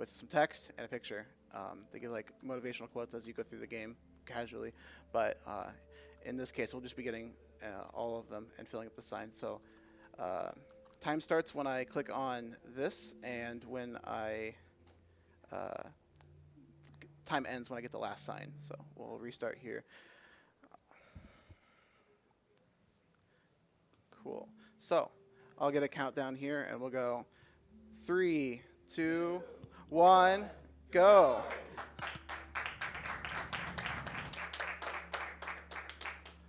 with some text and a picture. They give like motivational quotes as you go through the game casually, but in this case, we'll just be getting all of them and filling up the sign. So time starts when I click on this, and when I time ends when I get the last sign. So we'll restart here. Cool. So I'll get a countdown here, and we'll go 3, 2, 1, go.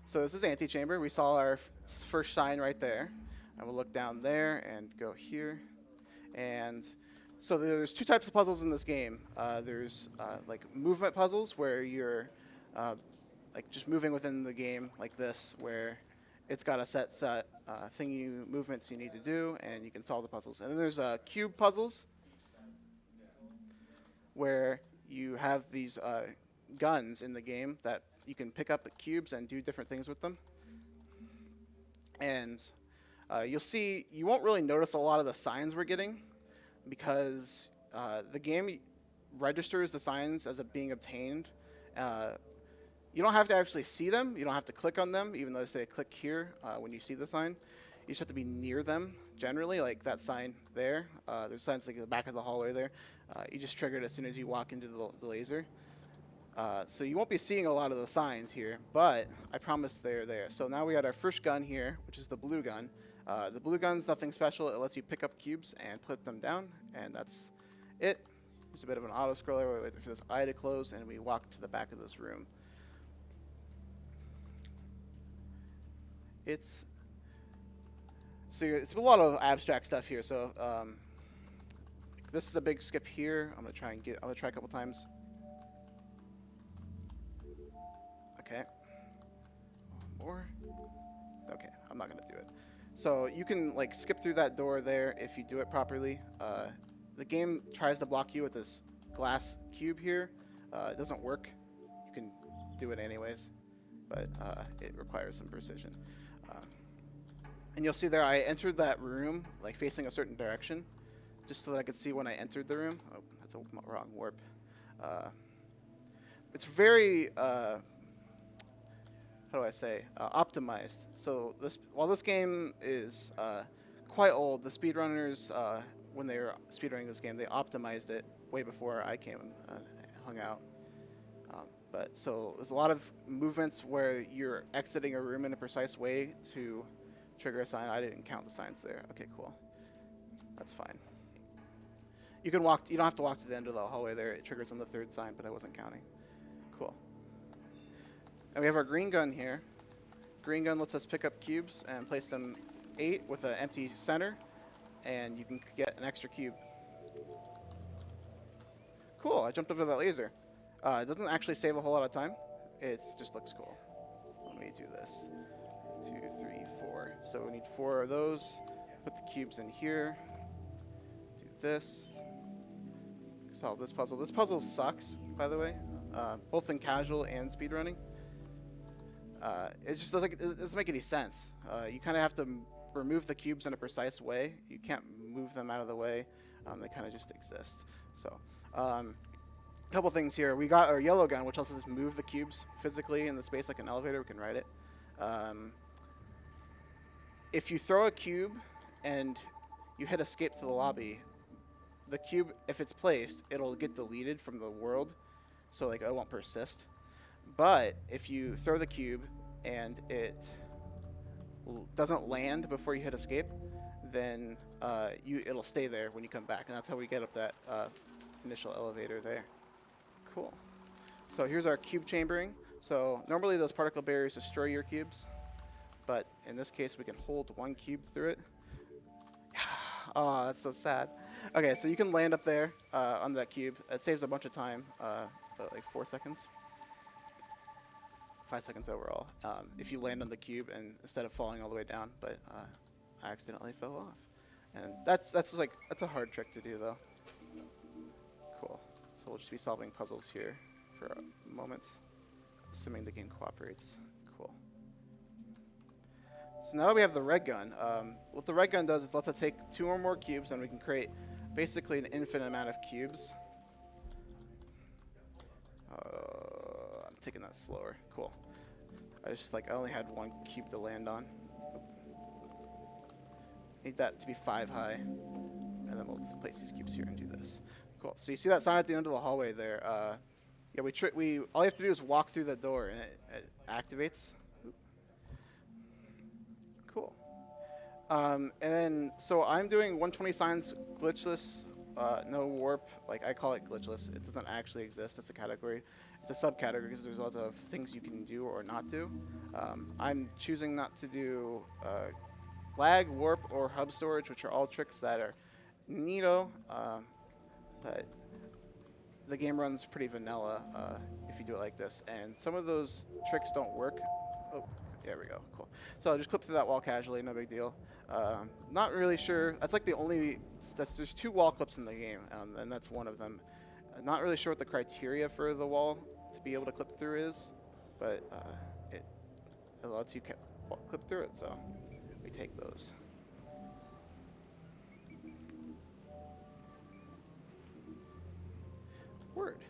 So this is Antichamber. We saw our first sign right there. And we'll look down there and go here. And so there's two types of puzzles in this game. There's like movement puzzles where you're like just moving within the game like this, where it's got a set movements you need to do, and you can solve the puzzles. And then there's cube puzzles where you have these guns in the game that you can pick up the cubes and do different things with them. And you'll see, you won't really notice a lot of the signs we're getting because the game registers the signs as being obtained. You don't have to actually see them. You don't have to click on them, even though they say click here when you see the sign. You just have to be near them, generally, like that sign there. There's signs like in the back of the hallway there. You just trigger it as soon as you walk into the laser. So you won't be seeing a lot of the signs here, but I promise they're there. So now we got our first gun here, which is the blue gun. The blue gun's nothing special. It lets you pick up cubes and put them down, and that's it. There's a bit of an auto-scroller. We wait for this eye to close, and we walk to the back of this room. It's a lot of abstract stuff here. So this is a big skip here. I'm gonna try a couple times. Okay. One more. Okay, I'm not gonna do it. So you can like skip through that door there if you do it properly. The game tries to block you with this glass cube here. It doesn't work. You can do it anyways, but it requires some precision. And you'll see there I entered that room like facing a certain direction, just so that I could see when I entered the room. Oh, that's a wrong warp. It's very how do I say, optimized. So while this game is quite old, the speedrunners, when they were speedrunning this game, they optimized it way before I came and hung out. But so there's a lot of movements where you're exiting a room in a precise way to trigger a sign. I didn't count the signs there. Okay, cool. That's fine. You can walk. You don't have to walk to the end of the hallway there. It triggers on the third sign, but I wasn't counting. Cool. And we have our green gun here. Green gun lets us pick up cubes and place them 8 with an empty center, and you can get an extra cube. Cool, I jumped over that laser. It doesn't actually save a whole lot of time. It just looks cool. Let me do this. 2, 3, 4. So we need 4 of those. Put the cubes in here. Do this. Solve this puzzle. This puzzle sucks, by the way, both in casual and speedrunning. It just doesn't make any sense. You kind of have to remove the cubes in a precise way. You can't move them out of the way. They kind of just exist. So, a couple things here. We got our yellow gun, which lets us move the cubes physically in the space like an elevator. We can ride it. If you throw a cube and you hit escape to the lobby, the cube, if it's placed, it'll get deleted from the world, so like it won't persist. But if you throw the cube and it doesn't land before you hit escape, then it'll stay there when you come back, and that's how we get up that initial elevator there. Cool. So here's our cube chambering. So normally those particle barriers destroy your cubes, but in this case we can hold 1 cube through it. Oh, that's so sad. Okay, so you can land up there on that cube. It saves a bunch of time, but like 4 seconds. 5 seconds overall. If you land on the cube and instead of falling all the way down, but I accidentally fell off. And that's a hard trick to do though. Cool. So we'll just be solving puzzles here for a moment, assuming the game cooperates. Cool. So now that we have the red gun, what the red gun does is lets us take 2 or more cubes, and we can create basically an infinite amount of cubes. taking that slower. Cool. I only had one cube to land on. Need that to be 5 high. And then we'll place these cubes here and do this. Cool. So you see that sign at the end of the hallway there. Yeah, all you have to do is walk through the door and it activates. Cool. And then, so I'm doing 120 signs glitchless, no warp. Like, I call it glitchless. It doesn't actually exist. It's a category. It's a subcategory because there's lots of things you can do or not do. I'm choosing not to do lag, warp, or hub storage, which are all tricks that are neato, but the game runs pretty vanilla if you do it like this. And some of those tricks don't work. Oh, there we go. Cool. So I'll just clip through that wall casually, no big deal. Not really sure. That's like the only. There's 2 wall clips in the game, and that's one of them. Not really sure what the criteria for the wall to be able to clip through is, but it lets you clip through it, so we take those. Word.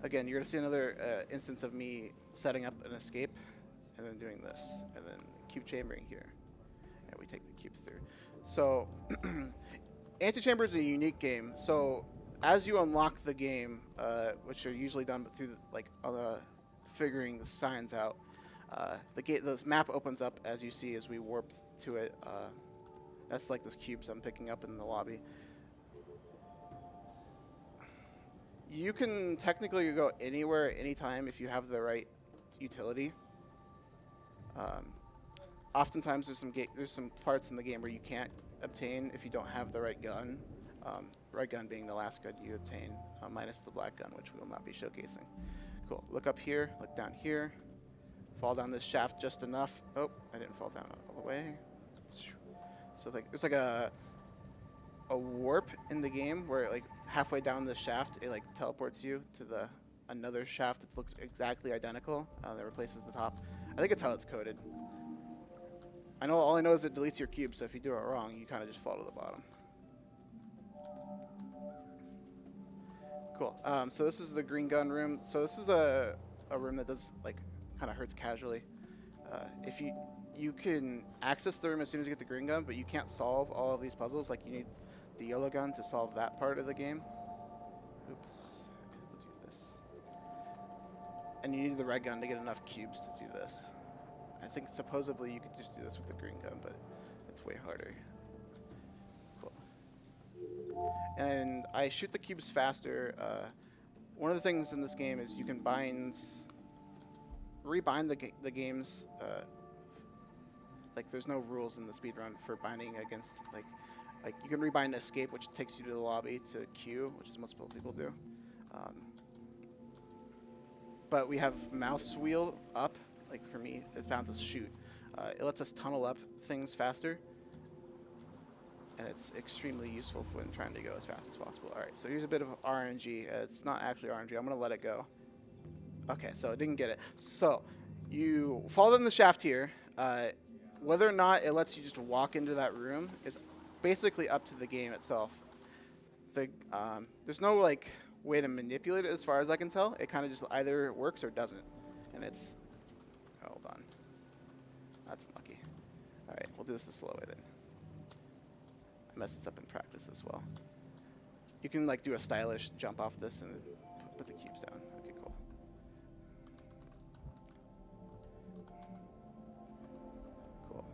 Again, you're going to see another instance of me setting up an escape and then doing this, and then cube chambering here, and we take the cube through. So Antichamber is a unique game. So as you unlock the game, which are usually done through figuring the signs out, this map opens up as you see as we warp to it. That's like the cubes I'm picking up in the lobby. You can technically go anywhere, anytime if you have the right utility. Oftentimes there's some parts in the game where you can't obtain if you don't have the right gun. Right gun being the last gun you obtain, minus the black gun, which we will not be showcasing. Cool. Look up here. Look down here. Fall down this shaft just enough. Oh, I didn't fall down all the way. So there's like a warp in the game where like halfway down the shaft it like teleports you to another shaft that looks exactly identical that replaces the top. I think it's how it's coded. All I know is it deletes your cube, so if you do it wrong you kind of just fall to the bottom. Cool. So this is the green gun room. So this is a room that does like kind of hurts casually. If you can access the room as soon as you get the green gun, but you can't solve all of these puzzles. Like you need the yellow gun to solve that part of the game. Oops. We'll do this. And you need the red gun to get enough cubes to do this. I think supposedly you could just do this with the green gun, but it's way harder. Cool. And I shoot the cubes faster. One of the things in this game is you can rebind the games. Like there's no rules in the speedrun for binding against like you can rebind escape, which takes you to the lobby to queue, which is most people do. But we have mouse wheel up. Like for me, it found to shoot. It lets us tunnel up things faster, and it's extremely useful when trying to go as fast as possible. All right, so here's a bit of RNG. It's not actually RNG. I'm gonna let it go. Okay, so it didn't get it. So you fall down the shaft here. Whether or not it lets you just walk into that room is basically up to the game itself. There's no like way to manipulate it as far as I can tell. It kind of just either works or doesn't, and it's. Hold on. That's unlucky. All right, we'll do this the slow way then. I messed this up in practice as well. You can like do a stylish jump off this and put the cubes down. Okay, cool. Cool.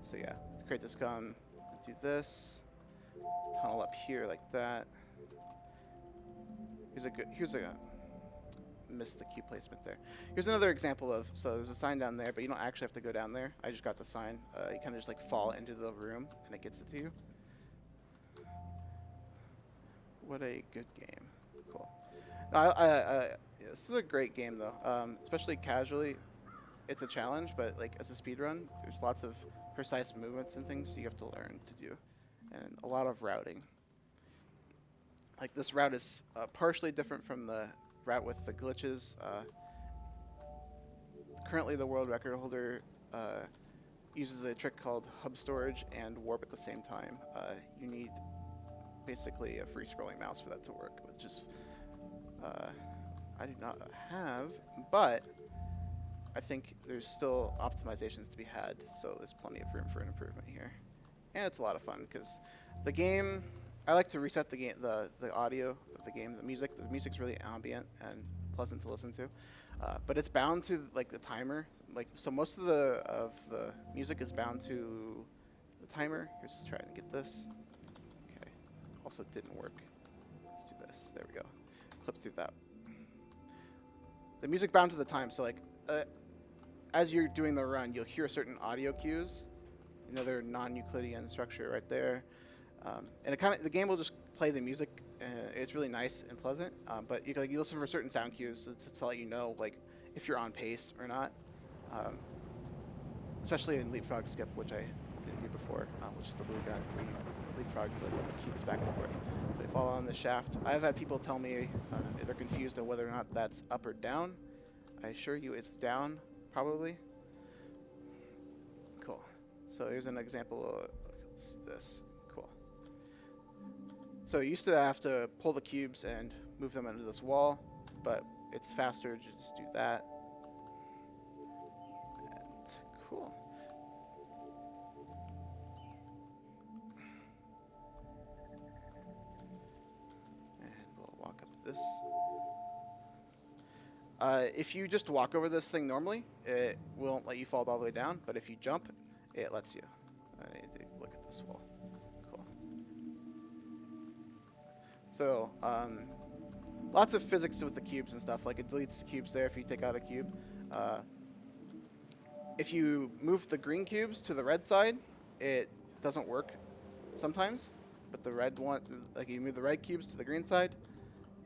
So yeah, create this gun. Do this. Tunnel up here like that. Here's a missed the cube placement there. Here's another example of, so there's a sign down there, but you don't actually have to go down there. I just got the sign. You kind of just like fall into the room and it gets it to you. What a good game. Cool. This is a great game though, especially casually. It's a challenge, but like as a speedrun, there's lots of precise movements and things you have to learn to do, and a lot of routing. Like this route is partially different from the route with the glitches. Currently the world record holder uses a trick called hub storage and warp at the same time. You need basically a free scrolling mouse for that to work, which is I do not have, but I think there's still optimizations to be had, so there's plenty of room for an improvement here. And it's a lot of fun because the game, I like to reset the audio of the game, the music's really ambient and pleasant to listen to. But it's bound to like the timer, like so most of the music is bound to the timer. Here's trying to get this. Okay, also didn't work. Let's do this. There we go. Clip through that. The music bound to the time, so like as you're doing the run, you'll hear certain audio cues. Another non-Euclidean structure right there, and the game will just play the music. It's really nice and pleasant, but you listen for certain sound cues to let you know like if you're on pace or not. Especially in leapfrog skip, which I didn't do before, which is the blue gun where you leapfrog the cubes back and forth. So you fall on the shaft. I've had people tell me they're confused on whether or not that's up or down. I assure you it's down, probably. Cool. So here's an example of let's do this. Cool. So you used to have to pull the cubes and move them into this wall, but it's faster to just do that. And cool. And we'll walk up to this. If you just walk over this thing normally, it won't let you fall all the way down, but if you jump, it lets you. I need to look at this wall. Cool. So, lots of physics with the cubes and stuff. Like it deletes the cubes there if you take out a cube. If you move the green cubes to the red side, it doesn't work sometimes. But the red one, like you move the red cubes to the green side,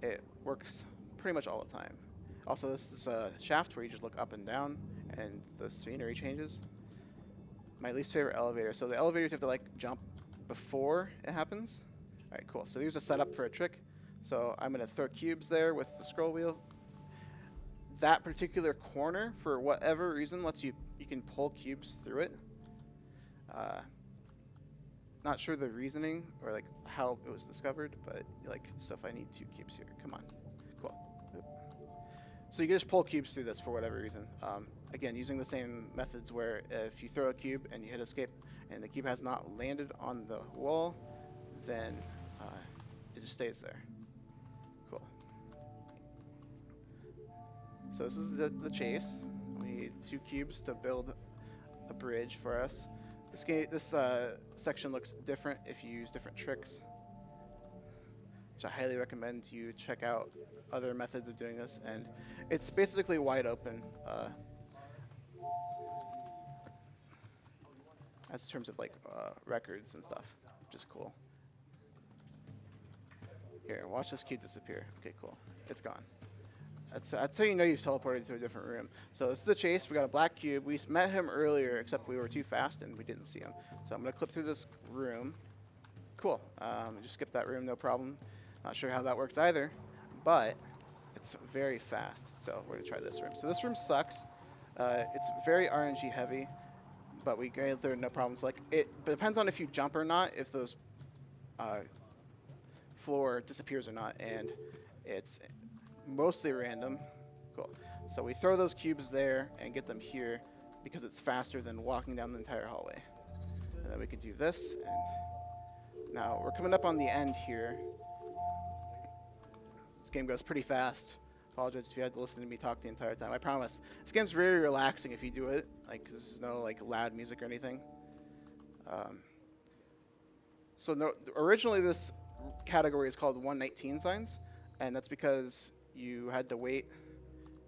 it works pretty much all the time. Also, this is a shaft where you just look up and down, and the scenery changes. My least favorite elevator. So the elevators you have to like jump before it happens. All right, cool. So here's a setup for a trick. So I'm gonna throw cubes there with the scroll wheel. That particular corner, for whatever reason, lets you can pull cubes through it. Not sure the reasoning or like how it was discovered, but like, so if I need 2 cubes here, come on, cool. So you can just pull cubes through this for whatever reason. Again, using the same methods where if you throw a cube and you hit escape and the cube has not landed on the wall, then it just stays there. Cool. So this is the chase. We need 2 cubes to build a bridge for us. This section looks different if you use different tricks, which I highly recommend you check out other methods of doing this. And it's basically wide open as in terms of like records and stuff, which is cool. Here, watch this cube disappear. Okay, cool. It's gone. That's how you know you've teleported to a different room. So this is the chase. We got a black cube. We met him earlier, except we were too fast and we didn't see him. So I'm going to clip through this room. Cool. Just skip that room, no problem. Not sure how that works either, but it's very fast. So we're going to try this room. So this room sucks. It's very RNG heavy, but we get there no problems. Like it depends on if you jump or not, if those floor disappears or not, and it's mostly random. Cool. So we throw those cubes there and get them here because it's faster than walking down the entire hallway. And then we can do this. And now we're coming up on the end here. This game goes pretty fast. Apologize if you had to listen to me talk the entire time. I promise. This game's very relaxing if you do it. Like, 'cause there's no like loud music or anything. Originally this category is called 119 signs, and that's because you had to wait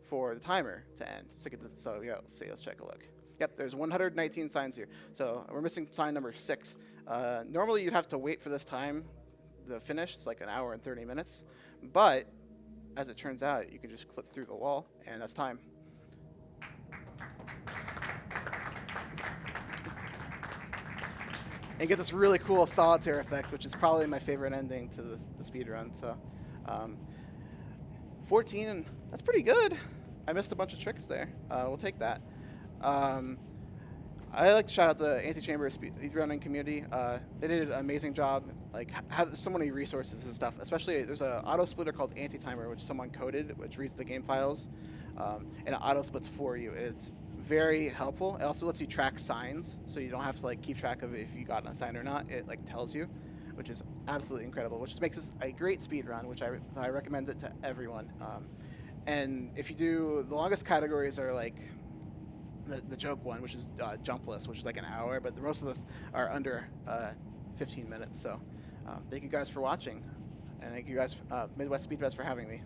for the timer to end to get so yeah, let's see, let's take a look. Yep, there's 119 signs here. So we're missing sign number 6. Normally you'd have to wait for this time to finish. It's like 1 hour and 30 minutes. But as it turns out, you can just clip through the wall, and that's time. And get this really cool solitaire effect, which is probably my favorite ending to the speed run. So 14, and that's pretty good. I missed a bunch of tricks there. We'll take that. I like to shout out the Antichamber speedrunning community. They did an amazing job. Like have so many resources and stuff. Especially there's a auto splitter called Antichamber, which someone coded, which reads the game files, and it auto splits for you. It's very helpful. It also lets you track signs, so you don't have to like keep track of if you got a sign or not. It like tells you, which is absolutely incredible. Which just makes this a great speed run, which I recommend it to everyone. And if you do, the longest categories are like the joke one, which is jumpless, which is like an hour, but the most of the are under 15 minutes. So thank you guys for watching, and thank you guys Midwest Speed Fest for having me.